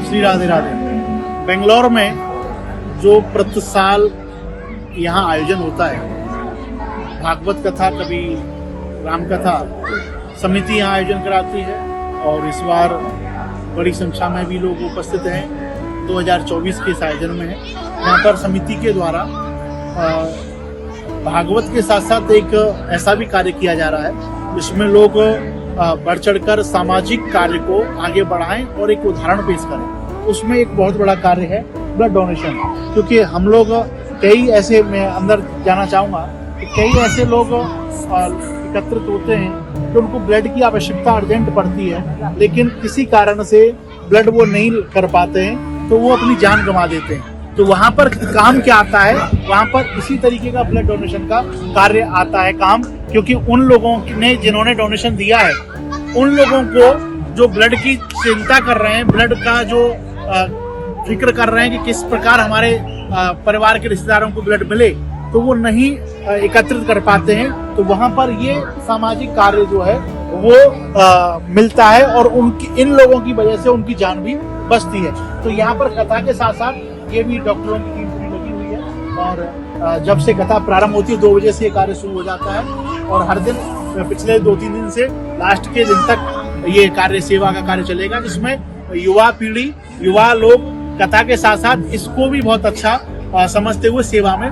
श्री राधे राधे। बेंगलोर में जो प्रति साल यहाँ आयोजन होता है, भागवत कथा, कभी राम कथा, समिति यहाँ आयोजन कराती है और इस बार बड़ी संख्या में भी लोग उपस्थित हैं। 2024 के इस आयोजन में है। यहाँ पर समिति के द्वारा भागवत के साथ साथ एक ऐसा भी कार्य किया जा रहा है जिसमें लोग बढ़ चढ़कर सामाजिक कार्य को आगे बढ़ाएं और एक उदाहरण पेश करें। उसमें एक बहुत बड़ा कार्य है ब्लड डोनेशन, क्योंकि हम लोग कई ऐसे, मैं अंदर जाना चाहूँगा कि कई ऐसे लोग एकत्रित होते हैं जो उनको ब्लड की आवश्यकता अर्जेंट पड़ती है, लेकिन किसी कारण से ब्लड वो नहीं कर पाते हैं तो वो अपनी जान गंवा देते हैं। तो वहाँ पर काम क्या आता है, वहाँ पर इसी तरीके का ब्लड डोनेशन का कार्य आता है काम, क्योंकि उन लोगों ने जिन्होंने डोनेशन दिया है उन लोगों को जो ब्लड की चिंता कर रहे हैं, ब्लड का जो फिक्र कर रहे हैं कि किस प्रकार हमारे परिवार के रिश्तेदारों को ब्लड मिले, तो वो नहीं एकत्रित कर पाते हैं। तो वहाँ पर ये सामाजिक कार्य जो है वो मिलता है और उनकी, इन लोगों की वजह से उनकी जान भी बचती है। तो यहाँ पर कथा के साथ साथ ये भी डॉक्टरों की टीम पूरी लगी हुई है और जब से कथा प्रारंभ होती है 2 बजे से ये कार्य शुरू हो जाता है और हर दिन पिछले 2-3 दिन से लास्ट के दिन तक ये कार्य, सेवा का कार्य चलेगा, जिसमें युवा पीढ़ी, युवा लोग कथा के साथ साथ इसको भी बहुत अच्छा समझते हुए सेवा में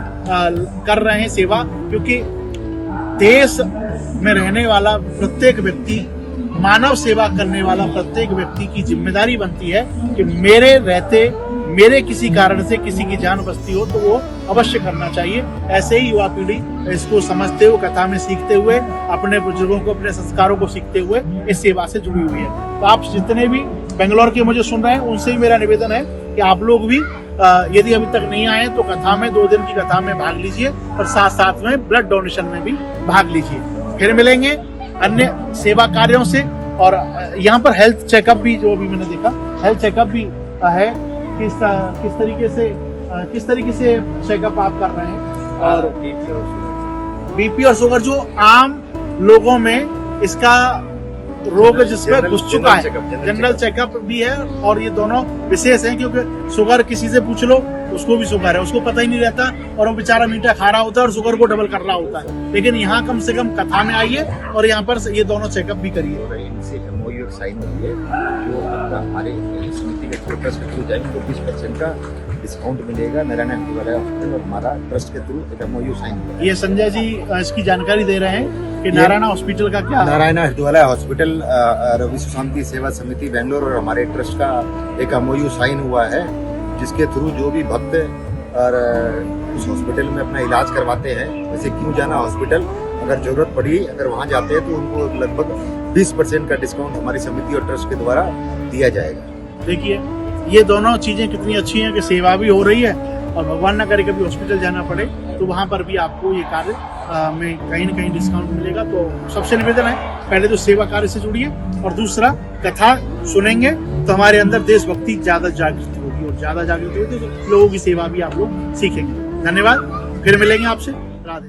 कर रहे हैं सेवा। क्योंकि देश में रहने वाला प्रत्येक व्यक्ति, मानव सेवा करने वाला प्रत्येक व्यक्ति की जिम्मेदारी बनती है कि मेरे रहते, मेरे किसी कारण से किसी की जान बचती हो तो वो अवश्य करना चाहिए। ऐसे ही युवा पीढ़ी इसको समझते हुए, कथा में सीखते हुए, अपने बुजुर्गों को, अपने संस्कारों को सीखते हुए इस सेवा से जुड़ी हुई है। तो आप जितने भी बेंगलोर के मुझे सुन रहे हैं उनसे ही मेरा निवेदन है कि आप लोग भी यदि अभी तक नहीं आए तो कथा में, 2 दिन की कथा में भाग लीजिए और साथ साथ में ब्लड डोनेशन में भी भाग लीजिए। फिर मिलेंगे अन्य सेवा कार्यों से। और यहाँ पर हेल्थ चेकअप भी, जो भी मैंने देखा, हेल्थ चेकअप भी है। किस तरीके से चेकअप आप कर रहे हैं? और बीपी और शुगर जो आम लोगों में इसका रोग जिसमें घुस चुका है, जनरल चेकअप भी है और ये दोनों विशेष हैं, क्योंकि शुगर किसी से पूछ लो, उसको भी शुगर है, उसको पता ही नहीं रहता और वो बेचारा मीठा खा रहा होता है और शुगर को डबल कर रहा होता है। लेकिन यहाँ कम से कम कथा में आइए और यहाँ पर ये दोनों चेकअप भी करिए। साइन हुई है जो हमारे समिति के थ्रू, ट्रस्ट के थ्रू जाएंगे तो 20% का डिस्काउंट मिलेगा नारायण हॉस्पिटल और हमारा ट्रस्ट के थ्रू एक MOU साइन हुआ है। ये संजय जी इसकी जानकारी दे रहे हैं कि नारायण हॉस्पिटल का क्या, नारायण हृदयालय हॉस्पिटल, विश्व शांति सेवा समिति बेंगलोर और हमारे ट्रस्ट का एक MOU साइन हुआ है, जिसके थ्रू जो भी भक्त और उस हॉस्पिटल में अपना इलाज करवाते हैं, वैसे क्यों जाना हॉस्पिटल, अगर जरूरत पड़ी, अगर वहाँ जाते हैं तो उनको लगभग 20% का डिस्काउंट हमारी समिति और ट्रस्ट के द्वारा दिया जाएगा। देखिए ये दोनों चीजें कितनी अच्छी हैं कि सेवा भी हो रही है और भगवान न करे कभी हॉस्पिटल जाना पड़े तो वहाँ पर भी आपको ये कार्य में कहीं न कहीं डिस्काउंट मिलेगा। तो सबसे निवेदन है, पहले तो सेवा कार्य से जुड़िए और दूसरा कथा सुनेंगे तो हमारे अंदर देशभक्ति ज्यादा जागृत होगी और ज्यादा जागृत होगी तो लोगों की सेवा भी आप लोग सीखेंगे। धन्यवाद, फिर मिलेंगे आपसे। राधे।